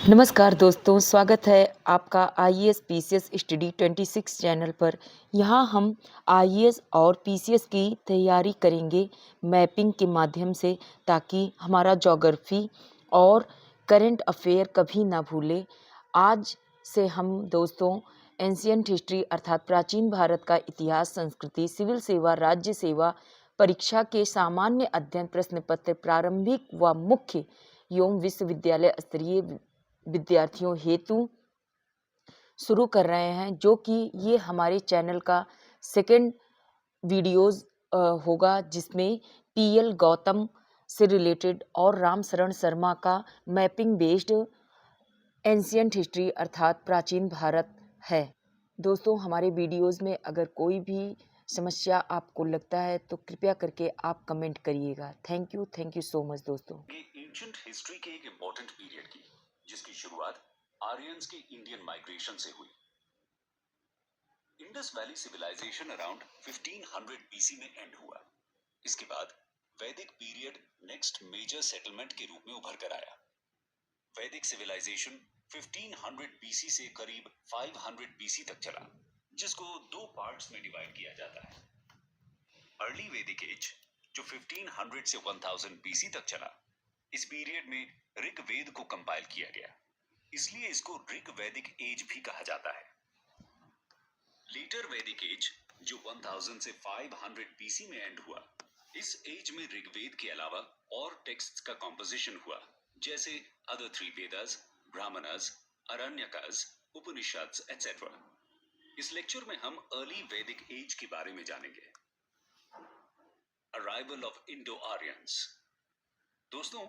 नमस्कार दोस्तों, स्वागत है आपका आईएएस पीसीएस स्टडी 26 चैनल पर। यहाँ हम आईएएस और पीसीएस की तैयारी करेंगे मैपिंग के माध्यम से, ताकि हमारा ज्योग्राफी और करंट अफेयर कभी ना भूले। आज से हम दोस्तों एंशियंट हिस्ट्री अर्थात प्राचीन भारत का इतिहास, संस्कृति, सिविल सेवा, राज्य सेवा परीक्षा के सामान्य अध्ययन प्रश्न पत्र, प्रारंभिक व मुख्य एवं विश्वविद्यालय स्तरीय विद्यार्थियों हेतु शुरू कर रहे हैं, जो कि ये हमारे चैनल का सेकंड वीडियोस होगा, जिसमें पीएल गौतम से रिलेटेड और राम शरण शर्मा का मैपिंग बेस्ड एंशियंट हिस्ट्री अर्थात प्राचीन भारत है। दोस्तों, हमारे वीडियोस में अगर कोई भी समस्या आपको लगता है तो कृपया करके आप कमेंट करिएगा। थैंक यू सो मच दोस्तों। एंशिएंट हिस्ट्री के एक इंपॉर्टेंट पीरियड की, जिसकी शुरुआत आर्यंस के इंडियन माइग्रेशन से हुई। Indus valley civilisation around 1500 BC में एंड हुआ। इसके बाद वैदिक पीरियड नेक्स्ट मेजर सेटलमेंट के रूप में उभर कर आया। वैदिक सिविलाइजेशन 1500 बीसी से करीब 500 बीसी तक चला, जिसको दो पार्ट्स में डिवाइड किया जाता है। अर्ली वैदिक एज, जो 1500 से 1000 बीसी तक चला, इस पीरियड में ऋग्वेद को कंपाइल किया गया, इसलिए इसको ऋग्वैदिक एज भी कहा जाता है। लेटर वैदिक एज, जो 1000 से 500 बीसी में एंड हुआ, इस एज में ऋग्वेद के अलावा और टेक्स्ट्स का कॉम्पोजिशन हुआ, जैसे other three Vedas, Brahmanas, Aranyakas, Upanishads etcetera. इस लेक्चर में हम अर्ली वैदिक एज के बारे में जानेंगे। Arrival of Indo Aryans. दोस्तों,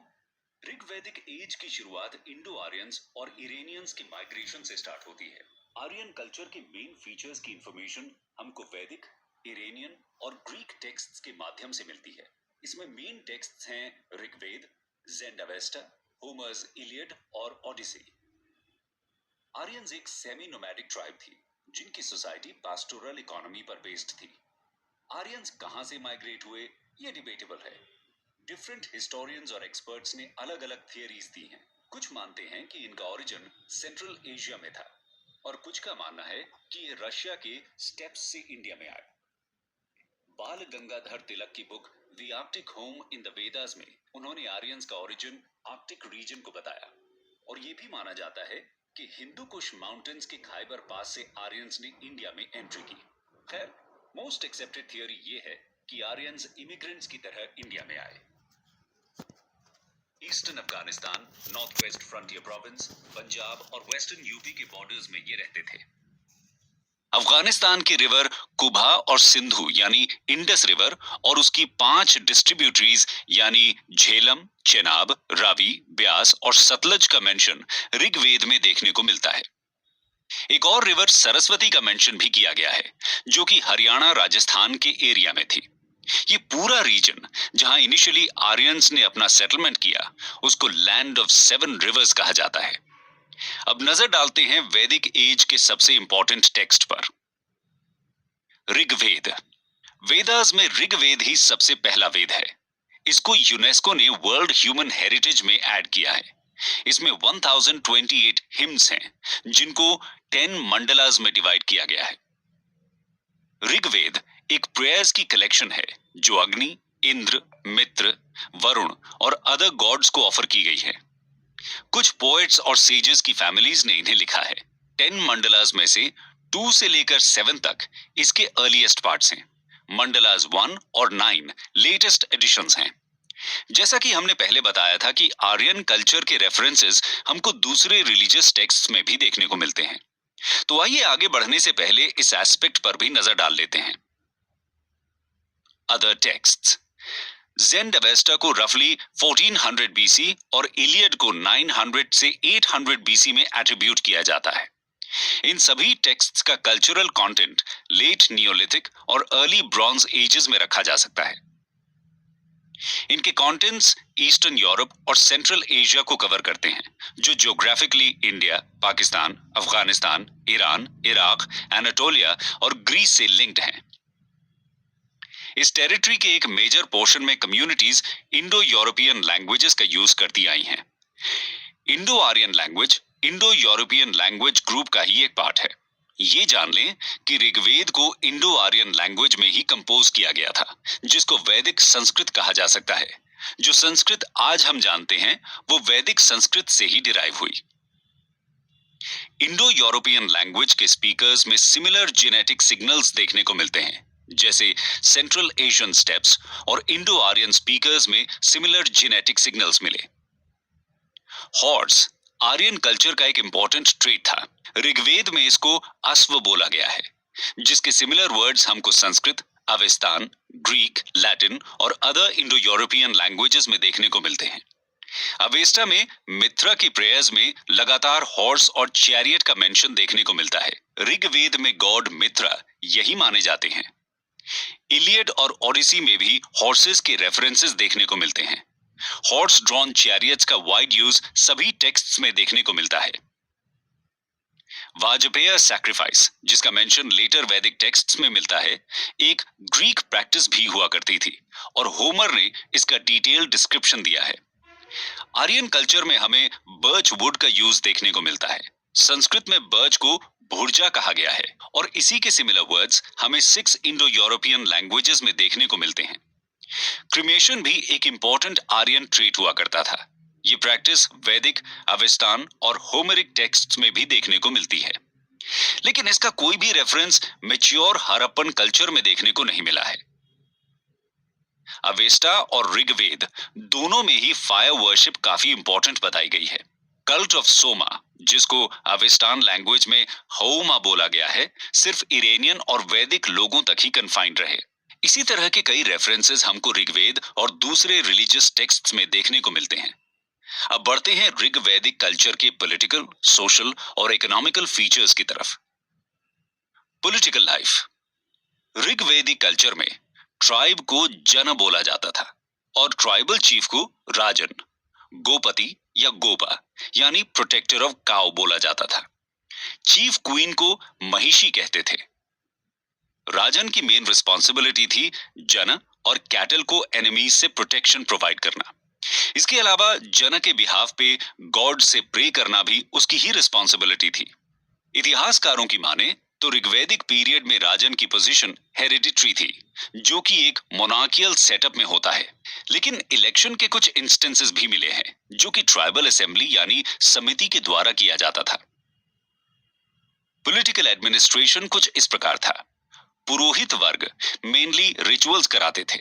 ऋग्वैदिक एज की शुरुआत इंडो आर्यंस और इरेनियंस की माइग्रेशन से स्टार्ट होती है। आर्यन कल्चर के मेन फीचर्स की इंफॉर्मेशन हमको वैदिक, इरेनियन और ग्रीक टेक्स्ट्स के माध्यम से मिलती है। इसमें मेन टेक्स्ट्स हैं ऋग्वेद, ज़ेंडावेस्टा, होमर्स इलियड और ओडिसी। आर्यंस एक सेमी नोमैडिक ट्राइब थी, जिनकी सोसाइटी पास्टोरल इकोनॉमी पर बेस्ड थी। आर्यंस कहां से माइग्रेट हुए, यह डिबेटेबल है। डिफरेंट हिस्टोरियंस और एक्सपर्ट्स ने अलग अलग थियरीज दी हैं। कुछ मानते हैं कि इनका ओरिजिन सेंट्रल एशिया में था, और कुछ का मानना है कि ये रशिया के स्टेप्स से इंडिया में आए। बाल गंगाधर तिलक की book the Arctic home in the Vedas में उन्होंने आर्यंस का ओरिजिन आर्कटिक रीजन को बताया, और यह भी माना जाता है कि हिंदू कुश माउंटेन्स के खाइबर पास से आर्यंस ने इंडिया में एंट्री की। खैर, मोस्ट एक्सेप्टेड थियरी यह है कि आर्यंस इमिग्रेंट्स की तरह इंडिया में आए। Eastern Afghanistan, north west frontier province, Punjab और वेस्टर्न यूपी के बॉर्डर्स में ये रहते थे। अफगानिस्तान की रिवर कुबा और सिंधु यानी इंडस रिवर और उसकी 5 डिस्ट्रीब्यूटरीज यानी झेलम, चेनाब, रावी, ब्यास और सतलज का मेंशन ऋग्वेद में देखने को मिलता है। एक और रिवर सरस्वती का मेंशन भी किया गया है, जो कि हरियाणा, राजस्थान के एरिया में थी। ये पूरा रीजन जहां इनिशियली आर्यंस ने अपना सेटलमेंट किया, उसको लैंड ऑफ 7 रिवर्स कहा जाता है। अब नजर डालते हैं वैदिक एज के सबसे इंपॉर्टेंट टेक्स्ट पर। ऋग्वेद। वेदास में ऋग्वेद ही सबसे पहला वेद है। इसको यूनेस्को ने वर्ल्ड ह्यूमन हेरिटेज में ऐड किया है। इसमें 1028 हिम्स हैं, जिनको 10 मंडलास में डिवाइड किया गया है। ऋग्वेद एक प्रेयर्स की कलेक्शन है, जो अग्नि, इंद्र, मित्र, वरुण और अदर गॉड्स को ऑफर की गई है। कुछ पोएट्स और सेजेस की फैमिलीज ने इन्हें लिखा है। 10 मंडलास में से 2 से लेकर 7 तक इसके अर्लीस्ट पार्ट्स हैं। मंडलास 1 और 9 लेटेस्ट एडिशंस हैं। जैसा कि हमने पहले बताया था कि आर्यन कल्चर के रेफरेंसेस हमको दूसरे रिलीजियस टेक्स्ट्स में भी देखने को मिलते हैं। तो आइए आगे बढ़ने से पहले इस एस्पेक्ट पर भी नजर डाल लेते हैं। Other texts. ज़ेंडावेस्टा को रफली 1400 बीसी और इलियड को 900 से 800 बीसी में एट्रीब्यूट किया जाता है। इन सभी टेक्स्ट्स का कल्चरल कंटेंट लेट नियोलिथिक और अर्ली ब्रॉन्ज एजेस में रखा जा सकता है। इनके कंटेंट्स ईस्टर्न यूरोप और सेंट्रल एशिया को कवर करते हैं, जो geographically India, Pakistan, Afghanistan, Iran, Iraq, Anatolia और ग्रीस से लिंक्ड हैं। इस टेरिटरी के एक मेजर पोर्शन में कम्युनिटीज इंडो यूरोपियन लैंग्वेजेस का यूज करती आई हैं। Indo Aryan language Indo European language group का ही एक पार्ट है। ये जान लें कि ऋग्वेद को इंडो आर्यन लैंग्वेज में ही कंपोज किया गया था, जिसको वैदिक संस्कृत कहा जा सकता है। जो संस्कृत आज हम जानते हैं वो वैदिक संस्कृत से ही डिराइव हुई। इंडो यूरोपियन लैंग्वेज के स्पीकर्स में सिमिलर जेनेटिक सिग्नल्स देखने को मिलते हैं, जैसे सेंट्रल एशियन स्टेप्स, और इंडो आर्यन स्पीकर्स में सिमिलर जेनेटिक सिग्नल्स मिले। हॉर्स आर्यन कल्चर का एक इंपॉर्टेंट ट्रेट था। ऋग्वेद में इसको अश्व बोला गया है, जिसके सिमिलर वर्ड्स हमको संस्कृत, अवेस्तान, ग्रीक, लैटिन और अदर इंडो यूरोपियन लैंग्वेजेस में देखने को मिलते हैं। अवेस्टा में मित्रा की प्रेयर्स में लगातार हॉर्स और चैरियट का मेंशन देखने को मिलता है। ऋग्वेद में गॉड मित्रा यही माने जाते हैं। इलियड और ओडिसी में भी हॉर्सेस के रेफरेंसेस देखने को मिलते हैं। हॉर्स ड्रॉन चैरियट्स का वाइड यूज सभी टेक्स्ट्स में देखने को मिलता है। वाजपेय सैक्रिफाइस, जिसका मेंशन लेटर वैदिक टेक्स्ट्स में मिलता है, एक ग्रीक प्रैक्टिस भी हुआ करती थी और होमर ने इसका डिटेल डिस्क्रिप्शन दिया है। आर्यन कल्चर में हमें बर्च वुड का यूज देखने को मिलता है। संस्कृत में बर्च को भुर्जा कहा गया है और इसी के सिमिलर वर्ड्स हमें 6 इंडो यूरोपियन लैंग्वेजेस में देखने को मिलते हैं। क्रिमेशन भी एक इंपॉर्टेंट आर्यन ट्रेट हुआ करता था। ये प्रैक्टिस वैदिक, अवेस्तान और होमरिक टेक्स्ट्स में भी देखने को मिलती है, लेकिन इसका कोई भी रेफरेंस मैच्योर हड़प्पन कल्चर में देखने को नहीं मिला है। अवेस्टा और ऋग्वेद दोनों में ही फायर वर्शिप काफी इंपॉर्टेंट बताई गई है। कल्ट ऑफ सोमा, जिसको अवेस्टान लैंग्वेज में होमा बोला गया है, सिर्फ इरेनियन और वैदिक लोगों तक ही कन्फाइंड रहे। इसी तरह के कई रेफरेंसेस हमको ऋग्वेद और दूसरे रिलीजियस टेक्स्ट्स में देखने को मिलते हैं। अब बढ़ते हैं ऋग्वैदिक कल्चर के पॉलिटिकल, सोशल और इकोनॉमिकल फीचर्स की तरफ। Political life. ऋग्वैदिक कल्चर में ट्राइब को जन बोला जाता था और ट्राइबल चीफ को राजन, गोपति या गोपा यानी प्रोटेक्टर ऑफ काउ बोला जाता था। चीफ क्वीन को महिषी कहते थे। राजन की मेन रिस्पॉन्सिबिलिटी थी जन और कैटल को एनिमीज से प्रोटेक्शन प्रोवाइड करना। इसके अलावा जन के बिहाफ पे गॉड से प्रे करना भी उसकी ही रिस्पॉन्सिबिलिटी थी। इतिहासकारों की माने तो ऋग्वैदिक पीरियड में राजन की पोजीशन हेरिडिटरी थी, जो कि एक मोनार्कियल सेटअप में होता है, लेकिन इलेक्शन के कुछ इंस्टेंसेस भी मिले हैं जो कि ट्राइबल असेंबली यानी समिति के द्वारा किया जाता था। पॉलिटिकल एडमिनिस्ट्रेशन कुछ इस प्रकार था। पुरोहित वर्ग मेनली रिचुअल्स कराते थे।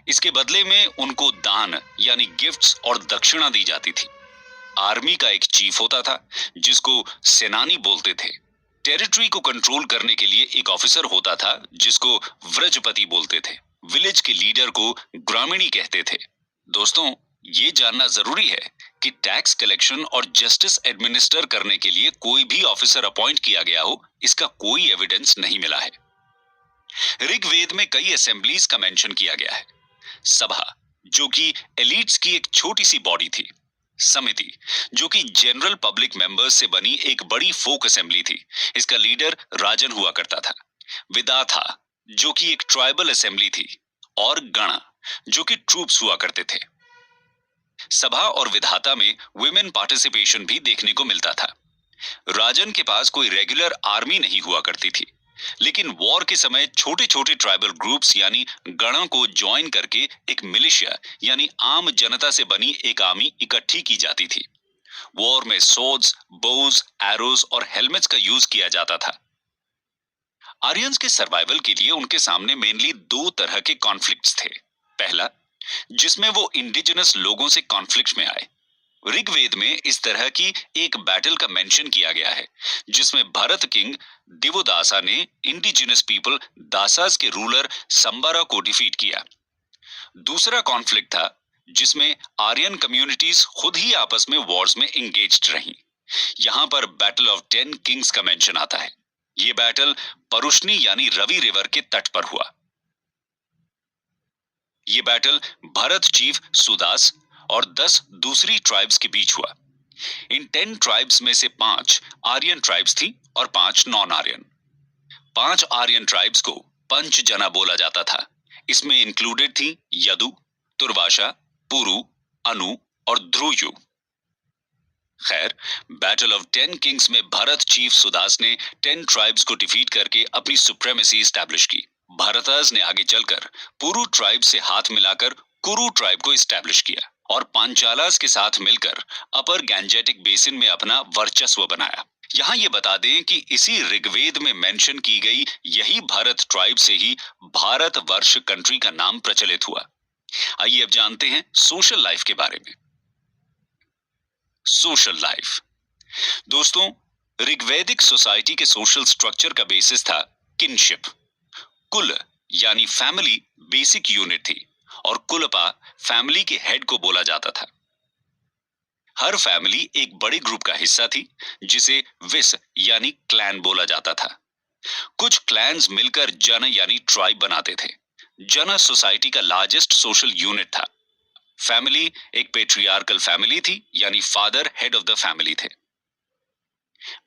इसके बदले में उनको दान यानी गिफ्ट्स और दक्षिणा दी जाती थी। आर्मी का एक चीफ होता था जिसको सेनानी बोलते थे। टेरिटरी को कंट्रोल करने के लिए एक ऑफिसर होता था जिसको व्रजपति बोलते थे। विलेज के लीडर को ग्रामीणी कहते थे। दोस्तों, ये जानना जरूरी है कि टैक्स कलेक्शन और जस्टिस एडमिनिस्टर करने के लिए कोई भी ऑफिसर अपॉइंट किया गया हो, इसका कोई एविडेंस नहीं मिला है। ऋग्वेद में कई असेंबलीज का मेंशन किया गया है। सभा, जो कि एलिट्स की एक छोटी सी बॉडी थी। समिति, जो कि जनरल पब्लिक मेंबर्स से बनी एक बड़ी फोक असेंबली थी। इसका लीडर राजन हुआ करता था। विदाथा, जो कि एक ट्राइबल असेंबली थी, और गण, जो कि ट्रूप्स हुआ करते थे। सभा और विधाता में वुमेन पार्टिसिपेशन भी देखने को मिलता था। राजन के पास कोई रेगुलर आर्मी नहीं हुआ करती थी, लेकिन वॉर के समय छोटे छोटे ट्राइबल ग्रुप्स यानी गणों को ज्वाइन करके एक मिलिशिया यानी आम जनता से बनी एक आर्मी इकट्ठी की जाती थी। वॉर में सोर्ड्स, बोज, एरोज और हेलमेट्स का यूज किया जाता था। आर्यंस के सर्वाइवल के लिए उनके सामने मेनली 2 तरह के कॉन्फ्लिक्ट्स थे। पहला, जिसमें वो इंडिजिनस लोगों से कॉन्फ्लिक्ट में आए। ऋग्वेद में इस तरह की एक बैटल का मेंशन किया गया है जिसमें भरत किंग दिवोदासा ने इंडिजिनस पीपल दासास के रूलर संबारा को डिफीट किया। दूसरा कॉन्फ्लिक्ट था जिसमें आर्यन कम्युनिटीज खुद ही आपस में वॉर्स में एंगेज्ड रहीं। यहां पर बैटल ऑफ 10 किंग्स का मेंशन आता है। यह बैटल परुष्णी यानी रवि रिवर के तट पर हुआ। यह बैटल भरत चीफ सुदास और 10 दूसरी ट्राइब्स के बीच हुआ। इन 10 ट्राइब्स में से 5 आर्यन ट्राइब्स थी और 5 नॉन आर्यन। 5 आर्यन ट्राइब्स को पंचजना बोला जाता था। इसमें इंक्लूडेड थी यदु, तुर्वाशा, पुरु, अनु और ध्रुयु। खैर, बैटल ऑफ 10 किंग्स में भरत चीफ सुदास ने 10 ट्राइब्स को डिफीट करके अपनी सुप्रेमेसी एस्टैब्लिश की। भरताज ने आगे चलकर पुरु ट्राइब से हाथ मिलाकर कुरु ट्राइब को एस्टैब्लिश किया और पांचालास के साथ मिलकर अपर गैंजेटिक बेसिन में अपना वर्चस्व बनाया। यहाँ ये बता दें कि इसी ऋग्वेद में मेंशन की गई यही भरत ट्राइब से ही भारत वर्ष कंट्री का नाम प्रचलित हुआ। आइए अब जानते हैं सोशल लाइफ के बारे में। Social life. दोस्तों, ऋग्वैदिक सोसाइटी के सोशल स्ट्रक्चर का बेसिस था किनशिप। कुल यानी फैमिली बेसिक यूनिट थी और कुलपा फैमिली के हेड को बोला जाता था। हर फैमिली एक बड़े ग्रुप का हिस्सा थी जिसे विस यानी क्लैन बोला जाता था। कुछ क्लैन्स मिलकर जन यानी ट्राइब बनाते थे। जन सोसाइटी का लार्जेस्ट सोशल यूनिट था। फैमिली एक पेट्रियार्कल फैमिली थी यानी father head of the family थे।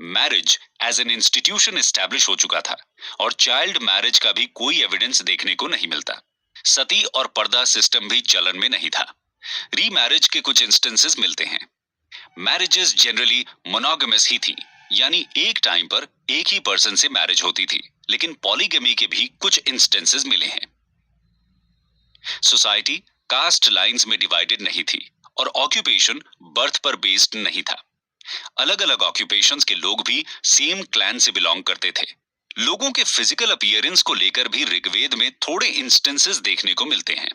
Marriage as an institution establish हो चुका था और चाइल्ड मैरिज का भी कोई एविडेंस देखने को नहीं मिलता। सती और पर्दा सिस्टम भी चलन में नहीं था। रीमैरिज के कुछ इंस्टेंसेस मिलते हैं। मैरिजेस जनरली मोनोगमस ही थी, यानी एक टाइम पर एक ही पर्सन से मैरिज होती थी, लेकिन पॉलीगमी के भी कुछ इंस्टेंसेस मिले हैं। सोसाइटी कास्ट लाइंस में डिवाइडेड नहीं थी और ऑक्यूपेशन बर्थ पर बेस्ड नहीं था। अलग अलग ऑक्यूपेशंस के लोग भी सेम क्लैन से बिलोंग करते थे। लोगों के फिजिकल अपीयरेंस को लेकर भी ऋग्वेद में थोड़े इंस्टेंसेस देखने को मिलते हैं।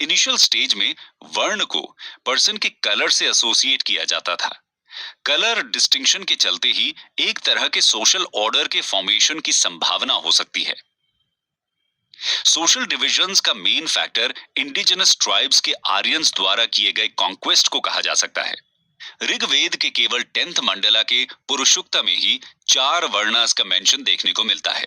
इनिशियल स्टेज में वर्ण को पर्सन के कलर से एसोसिएट किया जाता था। कलर डिस्टिंक्शन के चलते ही एक तरह के सोशल ऑर्डर के फॉर्मेशन की संभावना हो सकती है। सोशल डिविजन्स का मेन फैक्टर इंडिजिनस ट्राइब्स के आर्यंस द्वारा किए गए कॉन्क्वेस्ट को कहा जा सकता है। ऋग्वेद के केवल 10th मंडला के पुरुषुक्ता में ही 4 वर्णास का मेंशन देखने को मिलता है।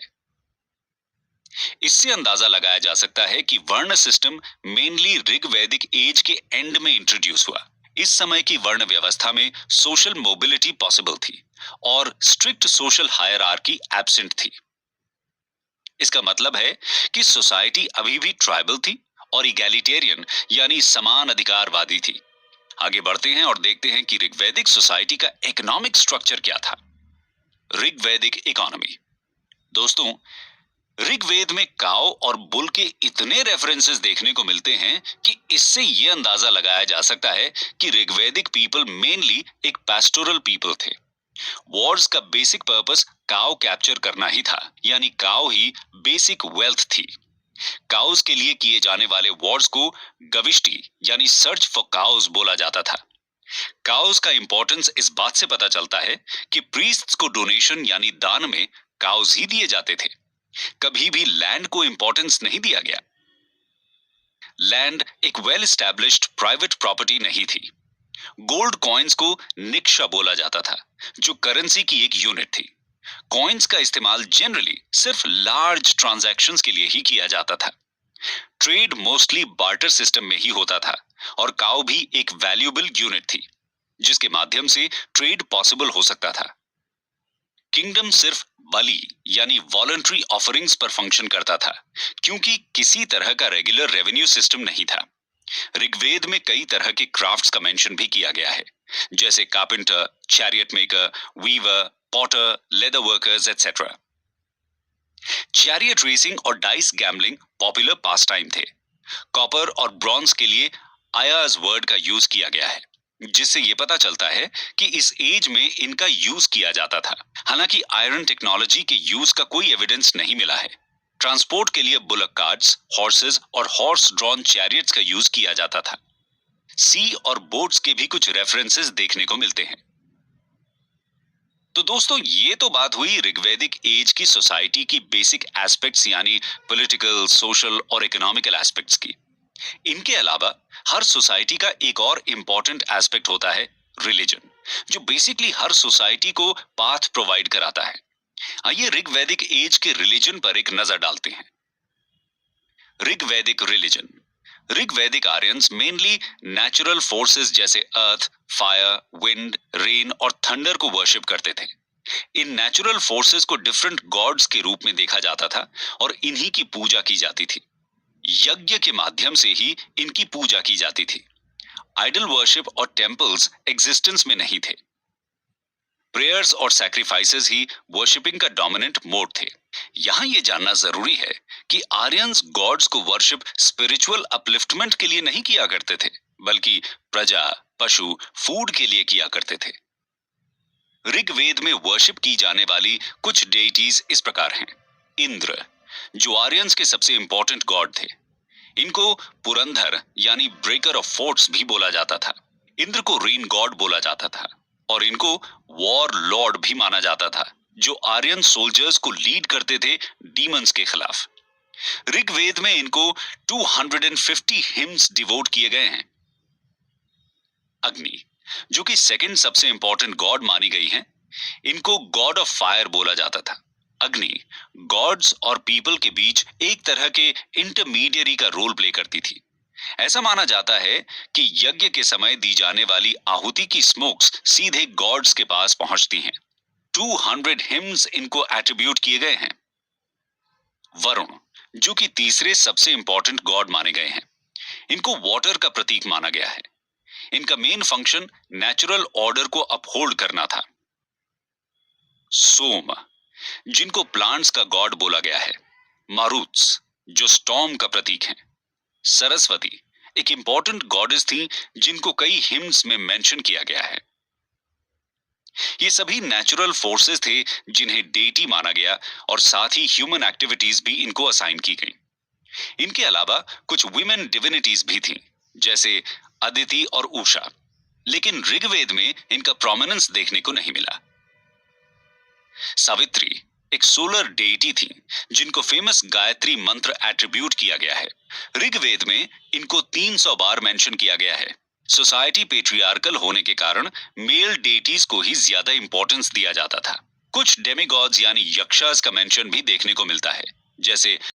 इससे अंदाजा लगाया जा सकता है कि वर्ण सिस्टम मेनली ऋग्वैदिक एज के एंड में इंट्रोड्यूस हुआ। इस समय की वर्ण व्यवस्था में सोशल मोबिलिटी पॉसिबल थी और स्ट्रिक्ट सोशल हायरार्की एब्सेंट थी। इसका मतलब है कि सोसाइटी अभी भी ट्राइबल थी और इगैलिटेरियन यानी समान अधिकारवादी थी। आगे बढ़ते हैं और देखते हैं कि ऋग्वैदिक सोसाइटी का इकोनॉमिक स्ट्रक्चर क्या था। ऋग्वैदिक इकोनॉमी। दोस्तों, ऋग्वेद में काऊ और बुल के इतने रेफरेंसेस देखने को मिलते हैं कि इससे यह अंदाजा लगाया जा सकता है कि ऋग्वैदिक पीपल मेनली एक पैस्टोरल पीपल थे। वॉर्स का बेसिक पर्पस काऊ कैप्चर करना ही था, यानी काऊ ही बेसिक वेल्थ थी। काउज के लिए किए जाने वाले वॉर्स को गविष्टि यानी सर्च फॉर काउज बोला जाता था। काउज का इंपॉर्टेंस इस बात से पता चलता है कि प्रीस्ट्स को डोनेशन यानी दान में काउज ही दिए जाते थे। कभी भी लैंड को इंपॉर्टेंस नहीं दिया गया। लैंड एक वेल एस्टैब्लिश्ड प्राइवेट प्रॉपर्टी नहीं थी। गोल्ड कॉइन्स को निक्शा बोला जाता था, जो करेंसी की एक यूनिट थी। कॉइन्स का इस्तेमाल जनरली सिर्फ लार्ज ट्रांजैक्शंस के लिए ही किया जाता था। ट्रेड मोस्टली बार्टर सिस्टम में ही होता था और काउ भी एक वैल्यूएबल यूनिट थी जिसके माध्यम से ट्रेड पॉसिबल हो सकता था। किंगडम सिर्फ बलि यानी वॉलंटरी ऑफरिंग्स पर फंक्शन करता था, क्योंकि किसी तरह का रेगुलर रेवेन्यू सिस्टम नहीं था। ऋग्वेद में कई तरह के क्राफ्ट्स का मेंशन भी किया गया है, जैसे carpenter, chariot maker, weaver, potter, leather workers etcetera. Chariot racing और dice gambling popular pastime थे। कॉपर और ब्रॉन्ज के लिए आयाज वर्ड का यूज किया गया है, जिससे यह पता चलता है कि इस एज में इनका यूज किया जाता था। हालांकि आयरन टेक्नोलॉजी के यूज का कोई एविडेंस नहीं मिला है। ट्रांसपोर्ट के लिए बुलक कार्ट्स, हॉर्सेस और हॉर्स ड्रॉन चैरियट्स का यूज किया जाता था। सी और बोट्स के भी कुछ रेफरेंसेस देखने को मिलते हैं। तो दोस्तों, ये तो बात हुई ऋग्वैदिक एज की सोसाइटी की बेसिक एस्पेक्ट्स यानी पॉलिटिकल, सोशल और इकोनॉमिकल एस्पेक्ट्स की। इनके अलावा हर सोसाइटी का एक और इंपॉर्टेंट एस्पेक्ट होता है रिलीजन, जो बेसिकली हर सोसाइटी को पाथ प्रोवाइड कराता है। आइए ऋग्वैदिक एज के रिलीजन पर एक नजर डालते हैं। Rigvedic religion. Rigvedic Aryans mainly natural forces जैसे अर्थ, फायर, विंड, रेन और थंडर को वर्शिप करते थे। इन नेचुरल फोर्सेस को डिफरेंट गॉड्स के रूप में देखा जाता था और इन्हीं की पूजा की जाती थी। यज्ञ के माध्यम से ही इनकी पूजा की जाती थी। आइडल वर्शिप और टेम्पल्स एग्जिस्टेंस में नहीं थे। प्रेयर्स और सैक्रिफाइसेस ही वर्शिपिंग का डोमिनेंट मोड थे। यहां यह जानना जरूरी है कि आर्यंस गॉड्स को वर्शिप स्पिरिचुअल अपलिफ्टमेंट के लिए नहीं किया करते थे, बल्कि प्रजा, पशु, फूड के लिए किया करते थे। ऋग्वेद में वर्शिप की जाने वाली कुछ डेइटीज इस प्रकार हैं। इंद्र, जो आर्यंस के सबसे इंपॉर्टेंट गॉड थे। इनको पुरंधर यानी ब्रेकर ऑफ फोर्ट्स भी बोला जाता था। इंद्र को रेन गॉड बोला जाता था और इनको वॉर लॉर्ड भी माना जाता था, जो आर्यन सोल्जर्स को लीड करते थे डीमंस के खिलाफ। ऋग्वेद में इनको 250 हिम्स डिवोट किए गए हैं। अग्नि, जो कि सेकंड सबसे इंपॉर्टेंट गॉड मानी गई है, इनको गॉड ऑफ फायर बोला जाता था। अग्नि गॉड्स और पीपल के बीच एक तरह के इंटरमीडियरी का रोल प्ले करती थी। ऐसा माना जाता है कि यज्ञ के समय दी जाने वाली आहुति की स्मोक्स सीधे गॉड्स के पास पहुंचती हैं। 200 हिम्स इनको एट्रीब्यूट किए गए हैं। वरुण, जो कि तीसरे सबसे इंपॉर्टेंट गॉड माने गए हैं, इनको वाटर का प्रतीक माना गया है। इनका मेन फंक्शन नेचुरल ऑर्डर को अपहोल्ड करना था। सोम, जिनको प्लांट्स का गॉड बोला गया है। मारुत्स, जो स्टॉर्म का प्रतीक है। सरस्वती एक इंपॉर्टेंट गॉडेस थी, जिनको कई हिम्स में मेंशन किया गया है। ये सभी नेचुरल फोर्सेस थे जिन्हें डेटी माना गया और साथ ही ह्यूमन एक्टिविटीज भी इनको असाइन की गई। इनके अलावा कुछ विमेन डिविनिटीज भी थीं, जैसे अदिति और उषा, लेकिन ऋग्वेद में इनका प्रोमिनेंस देखने को नहीं मिला। सावित्री एक सोलर डेइटी थी, जिनको फेमस गायत्री मंत्र एट्रीब्यूट किया गया है। ऋग्वेद में इनको 300 बार मेंशन किया गया है। सोसाइटी पेट्रियार्कल होने के कारण मेल डेइटीज को ही ज्यादा इंपॉर्टेंस दिया जाता था। कुछ डेमिगॉड्स यानी यक्षास का मेंशन भी देखने को मिलता है, जैसे